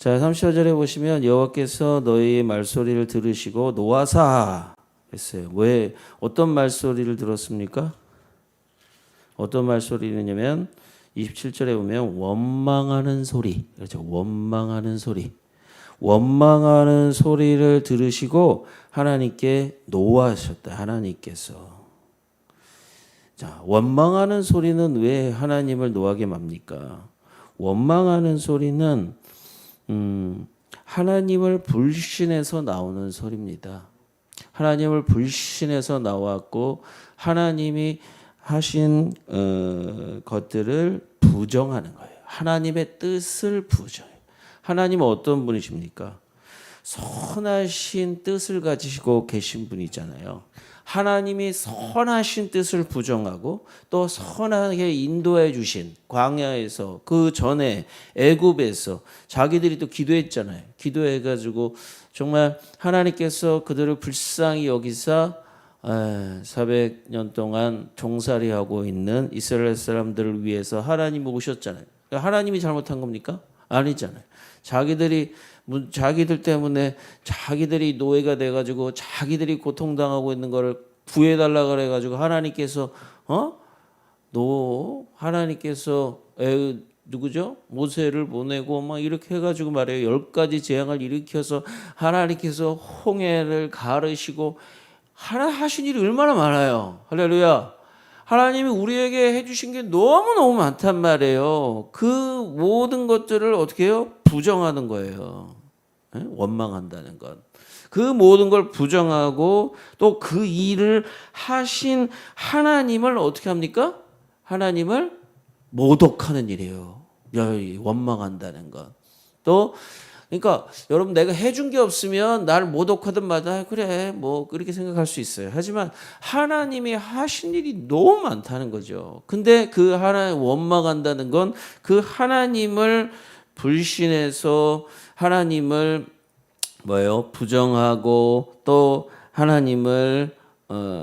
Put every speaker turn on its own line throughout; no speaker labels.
자, 34절에 보시면 여호와께서 너희의 말소리를 들으시고 노하사 했어요. 왜 어떤 말소리를 들었습니까? 어떤 말소리냐면 27절에 보면 원망하는 소리. 그렇죠. 원망하는 소리. 원망하는 소리를 들으시고 하나님께 노하셨다. 하나님께서. 자, 원망하는 소리는 왜 하나님을 노하게 맙니까? 원망하는 소리는 하나님을 불신해서 나오는 소리입니다. 하나님을 불신해서 나왔고 하나님이 하신 것들을 부정하는 거예요. 하나님의 뜻을 부정해요. 하나님은 어떤 분이십니까? 선하신 뜻을 가지시고 계신 분이잖아요. 하나님이 선하신 뜻을 부정하고 또 선하게 인도해 주신 광야에서 그 전에 애굽에서 자기들이 또 기도했잖아요. 기도해가지고 정말 하나님께서 그들을 불쌍히 여기사 400년 동안 종살이하고 있는 이스라엘 사람들을 위해서 하나님이 오셨잖아요. 하나님이 잘못한 겁니까? 아니잖아요. 자기들 때문에 자기들이 노예가 돼가지고 자기들이 고통당하고 있는 거를 구해달라 그래가지고 하나님께서 하나님께서 누구죠? 모세를 보내고 막 이렇게 해가지고 말이에요. 10가지 재앙을 일으켜서 하나님께서 홍해를 가르시고 하신 일이 얼마나 많아요. 할렐루야. 하나님이 우리에게 해주신 게 너무너무 많단 말이에요. 그 모든 것들을 어떻게 해요? 부정하는 거예요. 원망한다는 것. 그 모든 걸 부정하고 또 그 일을 하신 하나님을 어떻게 합니까? 하나님을 모독하는 일이에요. 원망한다는 것. 또 그러니까 여러분 내가 해준 게 없으면 나를 모독하든 마다 그래 뭐 그렇게 생각할 수 있어요. 하지만 하나님이 하신 일이 너무 많다는 거죠. 근데 그 하나님 원망한다는 건 그 하나님을 불신해서 하나님을 부정하고 또 하나님을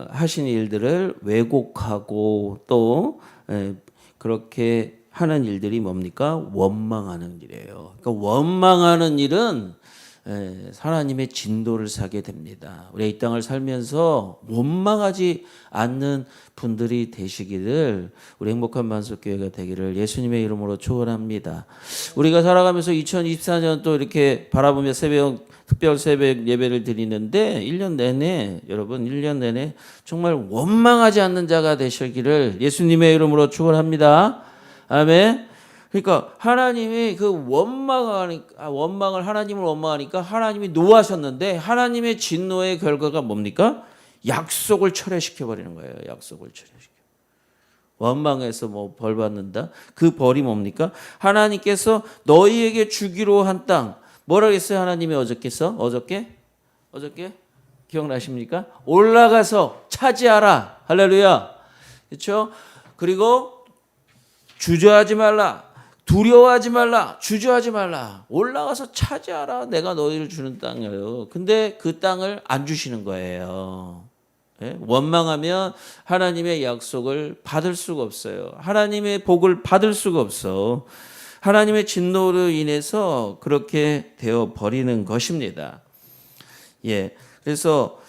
하신 일들을 왜곡하고 또 그렇게 하는 일들이 뭡니까? 원망하는 일이에요. 그러니까 원망하는 일은 하나님의 진도를 사게 됩니다. 우리 이 땅을 살면서 원망하지 않는 분들이 되시기를 우리 행복한 만석교회가 되기를 예수님의 이름으로 축원합니다. 우리가 살아가면서 2024년 또 이렇게 바라보며 특별 새벽 예배를 드리는데 1년 내내 여러분 1년 내내 정말 원망하지 않는 자가 되시기를 예수님의 이름으로 축원합니다. 아멘. 그러니까 하나님이 그 원망을 하나님을 원망하니까 하나님이 노하셨는데 하나님의 진노의 결과가 뭡니까? 약속을 철회시켜 버리는 거예요. 약속을 철회시켜. 원망해서 뭐 벌 받는다. 그 벌이 뭡니까? 하나님께서 너희에게 주기로 한 땅. 뭐라 했어요? 하나님이 어저께 기억나십니까? 올라가서 차지하라. 할렐루야. 그렇죠? 그리고 주저하지 말라. 두려워하지 말라. 주저하지 말라. 올라가서 차지하라. 내가 너희를 주는 땅이에요. 근데 그 땅을 안 주시는 거예요. 원망하면 하나님의 약속을 받을 수가 없어요. 하나님의 복을 받을 수가 없어. 하나님의 진노로 인해서 그렇게 되어 버리는 것입니다. 그래서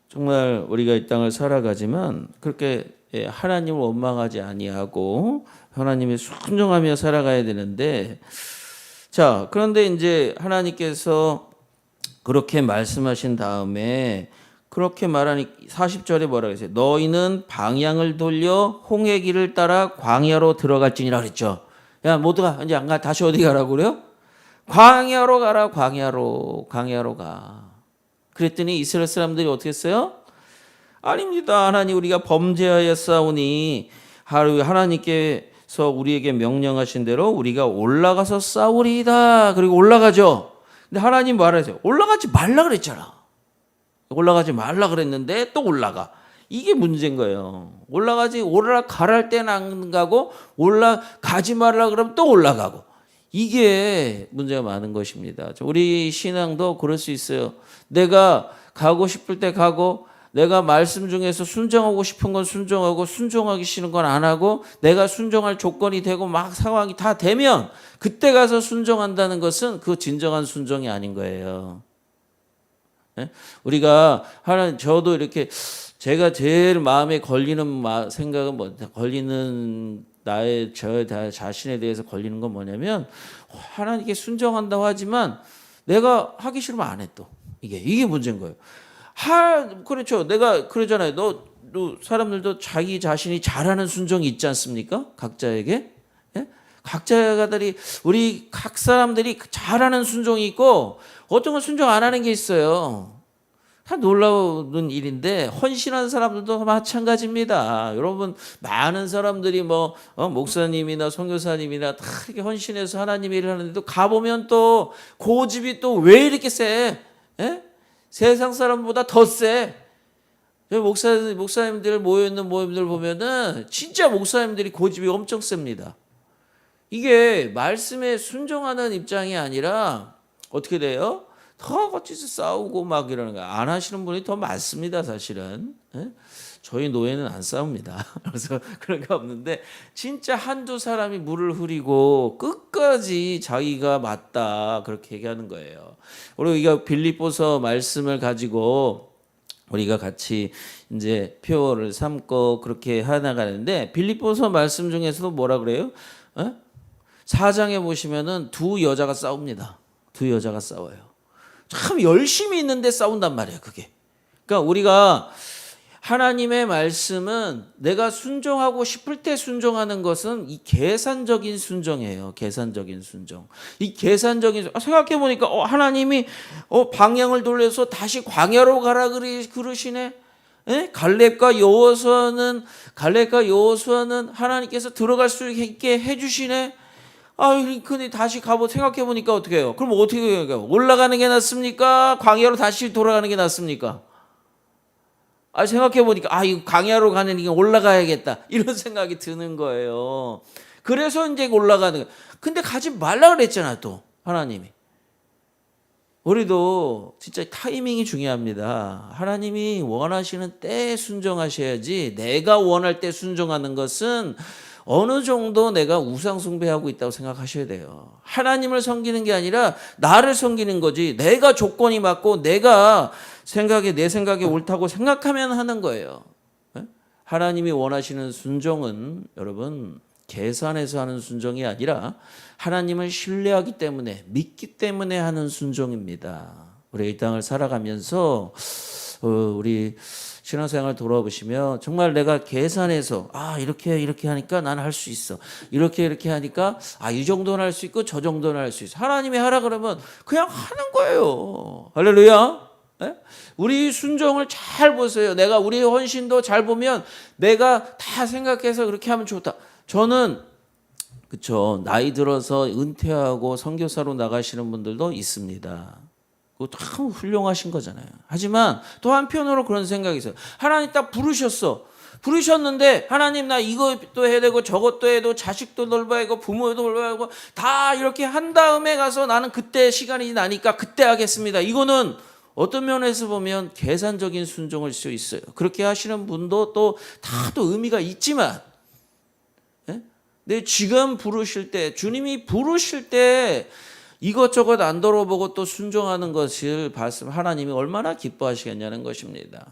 정말 우리가 이 땅을 살아가지만 그렇게 하나님을 원망하지 아니하고 하나님의 순종하며 살아가야 되는데, 자, 그런데 이제 하나님께서 그렇게 말씀하신 다음에 그렇게 말하니 40절에 뭐라고 했어요? 너희는 방향을 돌려 홍해 길을 따라 광야로 들어갈지니라 그랬죠. 야, 모두가 이제 안 가. 다시 어디 가라고 그래요? 광야로 가라. 광야로 가. 그랬더니 이스라엘 사람들이 어떻게 했어요? 아닙니다. 하나님 우리가 범죄하였사오니 하나님께서 우리에게 명령하신 대로 우리가 올라가서 싸우리이다. 그리고 올라가죠. 근데 하나님 말하세요. 올라가지 말라 그랬잖아. 올라가지 말라 그랬는데 또 올라가. 이게 문제인 거예요. 올라가랄 때는 안 가고 올라가지 말라 그러면 또 올라가고. 이게 문제가 많은 것입니다. 우리 신앙도 그럴 수 있어요. 내가 가고 싶을 때 가고 내가 말씀 중에서 순종하고 싶은 건 순종하고 순종하기 싫은 건 안 하고 내가 순종할 조건이 되고 막 상황이 다 되면 그때 가서 순종한다는 것은 그 진정한 순종이 아닌 거예요. 예? 우리가 하나님, 저도 이렇게 제가 제일 마음에 걸리는 생각은 걸리는 저 자신에 대해서 걸리는 건 뭐냐면 하나님께 순종한다고 하지만 내가 하기 싫으면 안 해 또. 이게 문제인 거예요. 그렇죠. 내가 그러잖아요. 너 사람들도 자기 자신이 잘하는 순종이 있지 않습니까? 각자에게. 예? 각자들이 우리 각 사람들이 잘하는 순종이 있고 어떤 건 순종 안 하는 게 있어요. 다 놀라운 일인데 헌신하는 사람들도 마찬가지입니다. 여러분 많은 사람들이 목사님이나 선교사님이나 다 이렇게 헌신해서 하나님의 일을 하는데도 가보면 또 고집이 또 왜 이렇게 세? 예? 세상 사람보다 더 세. 목사님들 모여있는 모임들 보면은 진짜 목사님들이 고집이 엄청 셉니다. 이게 말씀에 순종하는 입장이 아니라 어떻게 돼요? 더 거치서 싸우고 막 이러는 거야. 안 하시는 분이 더 많습니다, 사실은. 예? 저희 노예는 안 싸웁니다. 그래서 그런 게 없는데 진짜 한두 사람이 물을 흐리고 끝까지 자기가 맞다 그렇게 얘기하는 거예요. 우리가 빌립보서 말씀을 가지고 우리가 같이 이제 표를 삼고 그렇게 해나가는데 빌립보서 말씀 중에서도 뭐라 그래요? 4장에 보시면은 두 여자가 싸웁니다. 두 여자가 싸워요. 참 열심히 있는데 싸운단 말이에요, 그게. 그러니까 우리가 하나님의 말씀은 내가 순종하고 싶을 때 순종하는 것은 이 계산적인 순종이에요. 계산적인 순종. 이 계산적인 생각해 보니까 하나님이 방향을 돌려서 다시 광야로 가라 그러시네. 예? 갈렙과 여호수아는 하나님께서 들어갈 수 있게 해주시네. 근데 다시 생각해 보니까 어떻게 해요? 그럼 어떻게 해요? 올라가는 게 낫습니까? 광야로 다시 돌아가는 게 낫습니까? 생각해 보니까 이 광야로 가는 게 올라가야겠다 이런 생각이 드는 거예요. 그래서 이제 올라가는 거예요. 근데 가지 말라 그랬잖아 또 하나님이. 우리도 진짜 타이밍이 중요합니다. 하나님이 원하시는 때에 순종하셔야지 내가 원할 때 순종하는 것은 어느 정도 내가 우상 숭배하고 있다고 생각하셔야 돼요. 하나님을 섬기는 게 아니라 나를 섬기는 거지. 내가 조건이 맞고 내가 내 생각에 옳다고 생각하면 하는 거예요. 하나님이 원하시는 순종은 여러분 계산해서 하는 순종이 아니라 하나님을 신뢰하기 때문에 믿기 때문에 하는 순종입니다. 우리 이 땅을 살아가면서 우리 신앙생활 돌아보시면 정말 내가 계산해서 이렇게 하니까 나는 할 수 있어. 이렇게 하니까 이 정도는 할 수 있고 저 정도는 할 수 있어. 하나님이 하라 그러면 그냥 하는 거예요. 할렐루야. 네? 우리 순종을 잘 보세요. 내가 우리 헌신도 잘 보면 내가 다 생각해서 그렇게 하면 좋다. 저는 그렇죠. 나이 들어서 은퇴하고 선교사로 나가시는 분들도 있습니다. 그거 참 훌륭하신 거잖아요. 하지만 또 한편으로 그런 생각이 있어요. 하나님 딱 부르셨는데 하나님 나 이것도 해야 되고 저것도 해야 되고 자식도 돌봐야 되고 부모도 돌봐야 되고 다 이렇게 한 다음에 가서 나는 그때 시간이 나니까 그때 하겠습니다. 이거는 어떤 면에서 보면 계산적인 순종일 수 있어요. 그렇게 하시는 분도 또 다 또 의미가 있지만 근데 지금 주님이 부르실 때 이것저것 안 돌아보고 또 순종하는 것을 봤으면 하나님이 얼마나 기뻐하시겠냐는 것입니다.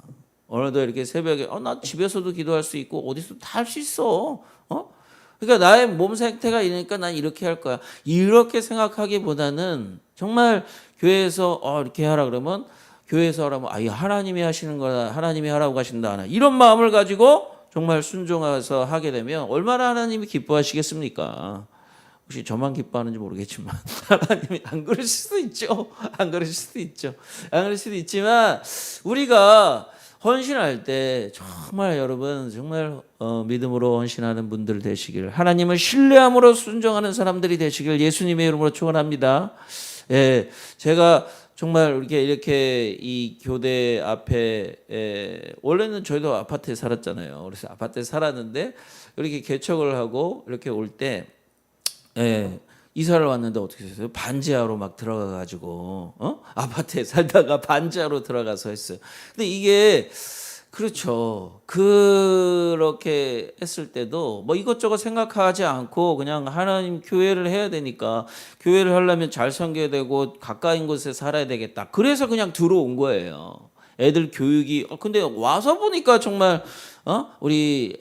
오늘도 이렇게 새벽에 나 집에서도 기도할 수 있고 어디서도 다 할 수 있어. 그러니까 나의 몸 상태가 이러니까 난 이렇게 할 거야. 이렇게 생각하기보다는 정말 교회에서 이렇게 하라 그러면 교회에서 하라면 하나님이 하시는 거다. 하나님이 하라고 하신다. 이런 마음을 가지고 정말 순종해서 하게 되면 얼마나 하나님이 기뻐하시겠습니까? 혹시 저만 기뻐하는지 모르겠지만 하나님이 안 그러실 수도 있죠. 안 그러실 수도 있지만 우리가 헌신할 때 정말 여러분 정말 믿음으로 헌신하는 분들 되시길, 하나님을 신뢰함으로 순종하는 사람들이 되시길 예수님의 이름으로 축원합니다. 예, 제가 정말 이렇게 이 교대 앞에 원래는 저희도 아파트에 살았잖아요. 그래서 아파트에 살았는데 이렇게 개척을 하고 이렇게 올 때 이사를 왔는데 어떻게 했어요? 반지하로 막 들어가가지고 아파트에 살다가 반지하로 들어가서 했어요. 근데 이게 그렇죠. 그렇게 했을 때도 뭐 이것저것 생각하지 않고 그냥 하나님 교회를 해야 되니까 교회를 하려면 잘 섬겨야 되고 가까운 곳에 살아야 되겠다. 그래서 그냥 들어온 거예요. 애들 교육이 근데 와서 보니까 정말 우리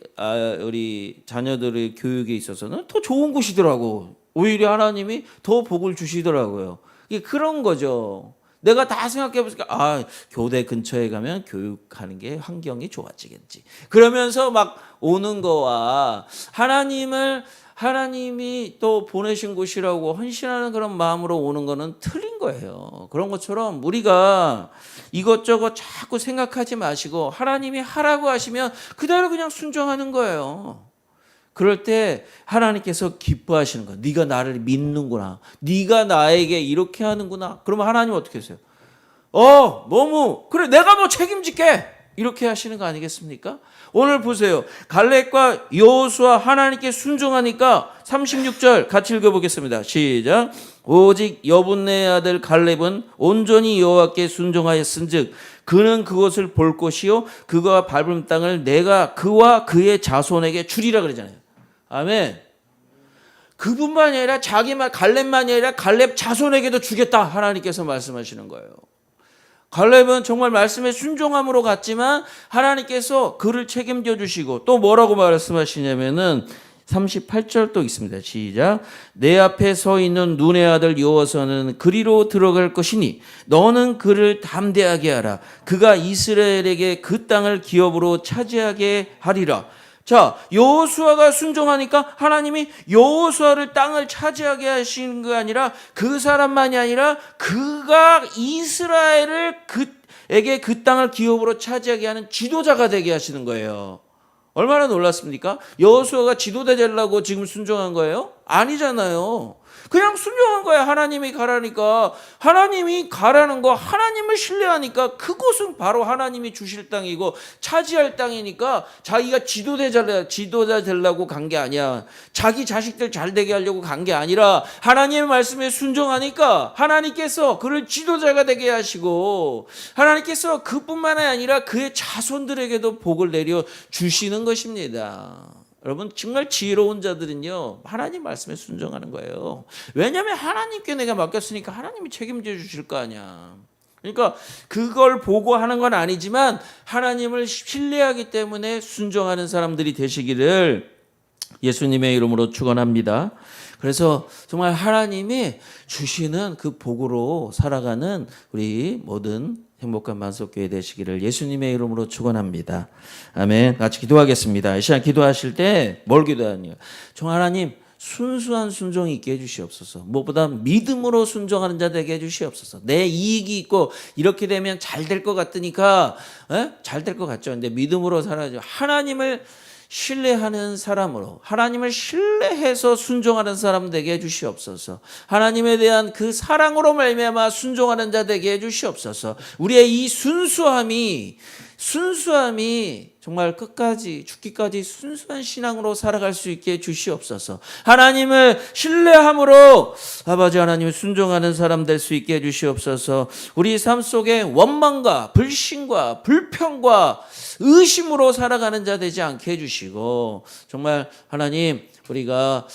자녀들의 교육에 있어서는 더 좋은 곳이더라고. 오히려 하나님이 더 복을 주시더라고요. 이게 그런 거죠. 내가 다 생각해 보니까 교대 근처에 가면 교육하는 게 환경이 좋아지겠지. 그러면서 막 오는 거와 하나님이 또 보내신 곳이라고 헌신하는 그런 마음으로 오는 거는 틀린 거예요. 그런 것처럼 우리가 이것저것 자꾸 생각하지 마시고 하나님이 하라고 하시면 그대로 그냥 순종하는 거예요. 그럴 때 하나님께서 기뻐하시는 거야. 네가 나를 믿는구나. 네가 나에게 이렇게 하는구나. 그러면 하나님 어떻게 하세요? 너무 그래 내가 뭐 책임질게. 이렇게 하시는 거 아니겠습니까? 오늘 보세요. 갈렙과 여호수아 하나님께 순종하니까 36절 같이 읽어보겠습니다. 시작. 오직 여분네의 아들 갈렙은 온전히 여호와께 순종하였은즉 그는 그것을 볼 것이요 그가 밟은 땅을 내가 그와 그의 자손에게 주리라 그러잖아요. 아멘. 그뿐만이 아니라 갈렙만이 아니라 갈렙 자손에게도 주겠다 하나님께서 말씀하시는 거예요. 갈렙은 정말 말씀에 순종함으로 갔지만 하나님께서 그를 책임져 주시고 또 뭐라고 말씀하시냐면은 38절 또 있습니다. 시작. 내 앞에 서 있는 눈의 아들 여호와는 그리로 들어갈 것이니 너는 그를 담대하게 하라. 그가 이스라엘에게 그 땅을 기업으로 차지하게 하리라. 자, 여호수아가 순종하니까 하나님이 여호수아를 땅을 차지하게 하시는 게 아니라 그 사람만이 아니라 그가 이스라엘에게 그 땅을 기업으로 차지하게 하는 지도자가 되게 하시는 거예요. 얼마나 놀랐습니까? 여호수아가 지도자 되려고 지금 순종한 거예요? 아니잖아요. 그냥 순종한 거야. 하나님이 가라니까. 하나님이 가라는 거 하나님을 신뢰하니까 그곳은 바로 하나님이 주실 땅이고 차지할 땅이니까 자기가 지도자 되려고 간 게 아니야. 자기 자식들 잘 되게 하려고 간 게 아니라 하나님의 말씀에 순종하니까 하나님께서 그를 지도자가 되게 하시고 하나님께서 그뿐만 아니라 그의 자손들에게도 복을 내려 주시는 것입니다. 여러분 정말 지혜로운 자들은요 하나님 말씀에 순종하는 거예요. 왜냐하면 하나님께 내가 맡겼으니까 하나님이 책임져 주실 거 아니야. 그러니까 그걸 보고 하는 건 아니지만 하나님을 신뢰하기 때문에 순종하는 사람들이 되시기를 예수님의 이름으로 축원합니다. 그래서 정말 하나님이 주시는 그 복으로 살아가는 우리 모든 행복한 만석교회 되시기를 예수님의 이름으로 축원합니다. 아멘. 같이 기도하겠습니다. 이 시간 기도하실 때 뭘 기도하냐? 정말 하나님 순수한 순종이 있게 해주시옵소서. 무엇보다 믿음으로 순종하는 자 되게 해주시옵소서. 내 이익이 있고 이렇게 되면 잘 될 것 같으니까 잘 될 것 같죠. 근데 믿음으로 살아야죠. 하나님을 신뢰하는 사람으로 하나님을 신뢰해서 순종하는 사람 되게 해주시옵소서. 하나님에 대한 그 사랑으로 말미암아 순종하는 자 되게 해주시옵소서. 우리의 이 순수함이 정말 끝까지 죽기까지 순수한 신앙으로 살아갈 수 있게 해주시옵소서. 하나님을 신뢰함으로 아버지 하나님을 순종하는 사람 될 수 있게 해주시옵소서. 우리 삶 속에 원망과 불신과 불평과 의심으로 살아가는 자 되지 않게 해주시고 정말 하나님 우리가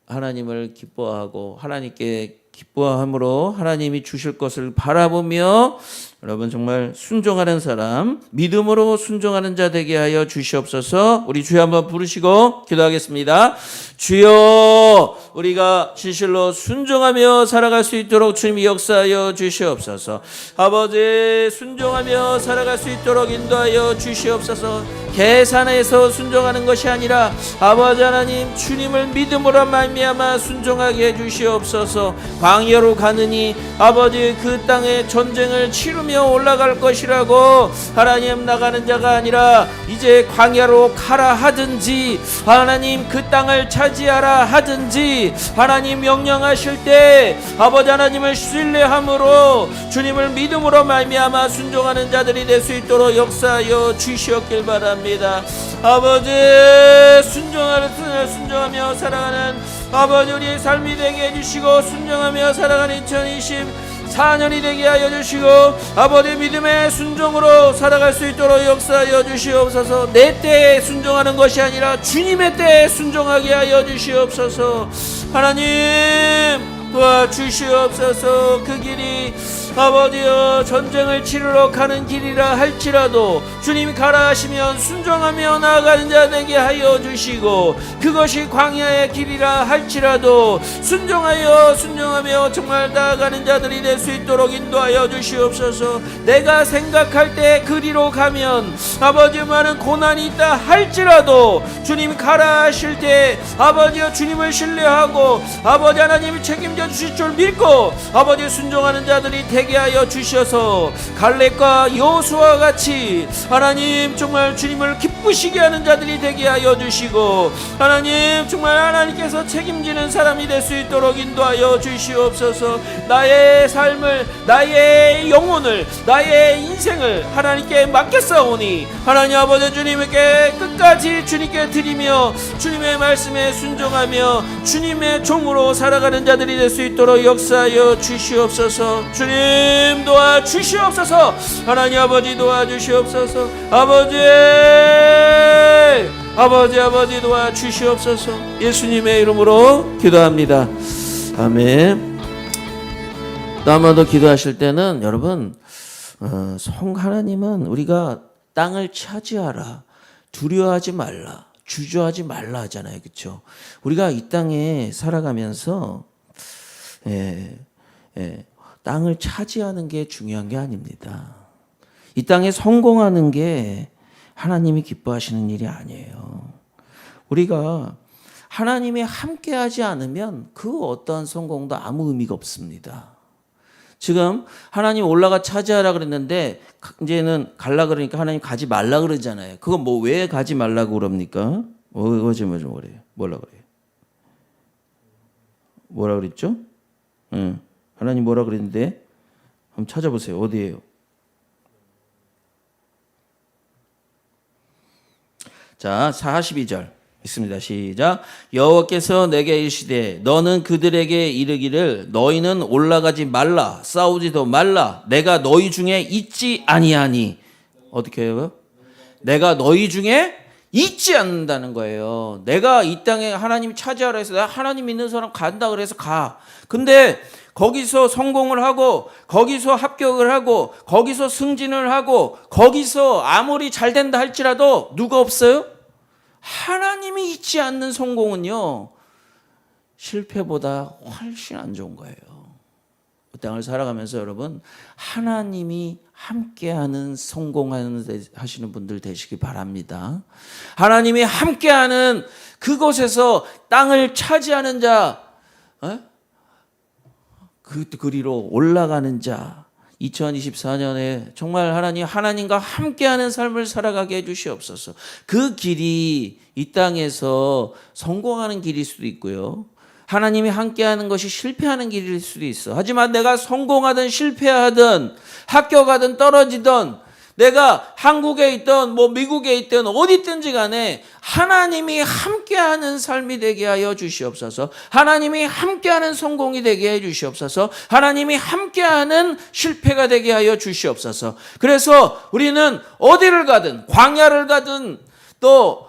하나님을 기뻐하고 하나님께 기뻐함으로 하나님이 주실 것을 바라보며 여러분 정말 순종하는 사람 믿음으로 순종하는 자 되게 하여 주시옵소서. 우리 주여 한번 부르시고 기도하겠습니다. 주여 우리가 진실로 순종하며 살아갈 수 있도록 주님이 역사하여 주시옵소서. 아버지 순종하며 살아갈 수 있도록 인도하여 주시옵소서. 계산해서 순종하는 것이 아니라 아버지 하나님 주님을 믿음으로 말미암아 순종하게 해 주시옵소서. 광야로 가느니 아버지 그 땅에 전쟁을 치르며 올라갈 것이라고 하나님 나가는 자가 아니라 이제 광야로 가라 하든지 하나님 그 땅을 차지하라 하든지 하나님 명령하실 때 아버지 하나님을 신뢰함으로 주님을 믿음으로 말미암아 순종하는 자들이 될 수 있도록 역사하여 주시옵길 바랍니다. 아버지 순종하며 살아가는 아버지 우리의 삶이 되게 해주시고 순종하며 살아가는 2024 4년이 되게 하여 주시고 아버지 믿음의 순종으로 살아갈 수 있도록 역사하여 주시옵소서. 내 때에 순종하는 것이 아니라 주님의 때에 순종하게 하여 주시옵소서. 하나님 도와주시옵소서. 그 길이 아버지여 전쟁을 치르러 가는 길이라 할지라도 주님이 가라 하시면 순종하며 나아가는 자 되게 하여 주시고, 그것이 광야의 길이라 할지라도 순종하며 정말 나아가는 자들이 될 수 있도록 인도하여 주시옵소서. 내가 생각할 때 그리로 가면 아버지 많은 고난이 있다 할지라도 주님이 가라 하실 때 아버지여 주님을 신뢰하고 아버지 하나님이 책임져 주실 줄 믿고 아버지 순종하는 자들이 되게 하여 주셔서 갈렙과 여호수아와 같이 하나님 정말 주님을 기쁘시게 하는 자들이 되게 하여 주시고, 하나님 정말 하나님께서 책임지는 사람이 될 수 있도록 인도하여 주시옵소서. 나의 삶을, 나의 영혼을, 나의 인생을 하나님께 맡겼사오니 하나님 아버지 주님께 끝까지 주님께 드리며 주님의 말씀에 순종하며 주님의 종으로 살아가는 자들이 될 수 있도록 역사하여 주시옵소서. 주님 도와주시옵소서. 하나님 아버지 도와주시옵소서. 아버지 도와주시옵소서. 예수님의 이름으로 기도합니다. 아멘. 또 한 번 더 기도하실 때는 여러분 하나님은 우리가 땅을 차지하라, 두려워하지 말라, 주저하지 말라 하잖아요. 그렇죠? 우리가 이 땅에 살아가면서 땅을 차지하는 게 중요한 게 아닙니다. 이 땅에 성공하는 게 하나님이 기뻐하시는 일이 아니에요. 우리가 하나님이 함께하지 않으면 그 어떠한 성공도 아무 의미가 없습니다. 지금 하나님 올라가 차지하라 그랬는데 이제는 갈라 그러니까 하나님 가지 말라 그러잖아요. 그건 뭐 왜 가지 말라고 그럽니까? 뭐라 그래요? 뭐라 그랬죠? 하나님 뭐라 그랬는데 한번 찾아보세요. 어디예요? 자, 42절 있습니다. 시작. 여호와께서 내게 이르시되 너는 그들에게 이르기를 너희는 올라가지 말라, 싸우지도 말라. 내가 너희 중에 있지 아니하니. 어떻게 해요? 내가 너희 중에 있지 않는다는 거예요. 내가 이 땅에 하나님 차지하라 해서 하나님 믿는 사람 간다 그래서 가. 근데 거기서 성공을 하고 거기서 합격을 하고 거기서 승진을 하고 거기서 아무리 잘 된다 할지라도 누가 없어요? 하나님이 있지 않는 성공은요 실패보다 훨씬 안 좋은 거예요. 이 땅을 살아가면서 여러분 하나님이 함께하는 하시는 분들 되시기 바랍니다. 하나님이 함께하는 그곳에서 땅을 차지하는 자, 그리로 올라가는 자, 2024년에 정말 하나님과 함께하는 삶을 살아가게 해주시옵소서. 그 길이 이 땅에서 성공하는 길일 수도 있고요, 하나님이 함께하는 것이 실패하는 길일 수도 있어. 하지만 내가 성공하든 실패하든 합격하든 떨어지든 내가 한국에 있든 미국에 있든 어디 있든지 간에 하나님이 함께하는 삶이 되게 하여 주시옵소서. 하나님이 함께하는 성공이 되게 해 주시옵소서. 하나님이 함께하는 실패가 되게 하여 주시옵소서. 그래서 우리는 어디를 가든 광야를 가든 또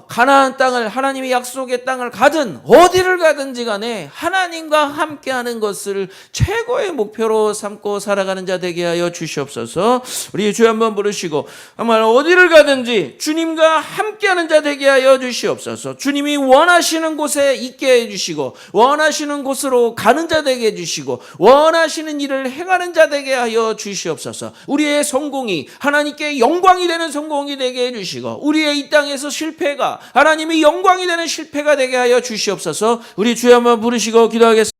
가나안 땅을, 하나님의 약속의 땅을 가든 어디를 가든지 간에 하나님과 함께하는 것을 최고의 목표로 삼고 살아가는 자 되게 하여 주시옵소서. 우리 주 한번 부르시고 정말 어디를 가든지 주님과 함께하는 자 되게 하여 주시옵소서. 주님이 원하시는 곳에 있게 해주시고 원하시는 곳으로 가는 자 되게 해주시고 원하시는 일을 행하는 자 되게 하여 주시옵소서. 우리의 성공이 하나님께 영광이 되는 성공이 되게 해주시고 우리의 이 땅에서 실패가 하나님이 영광이 되는 실패가 되게 하여 주시옵소서. 우리 주여 한번 부르시고 기도하겠습니다.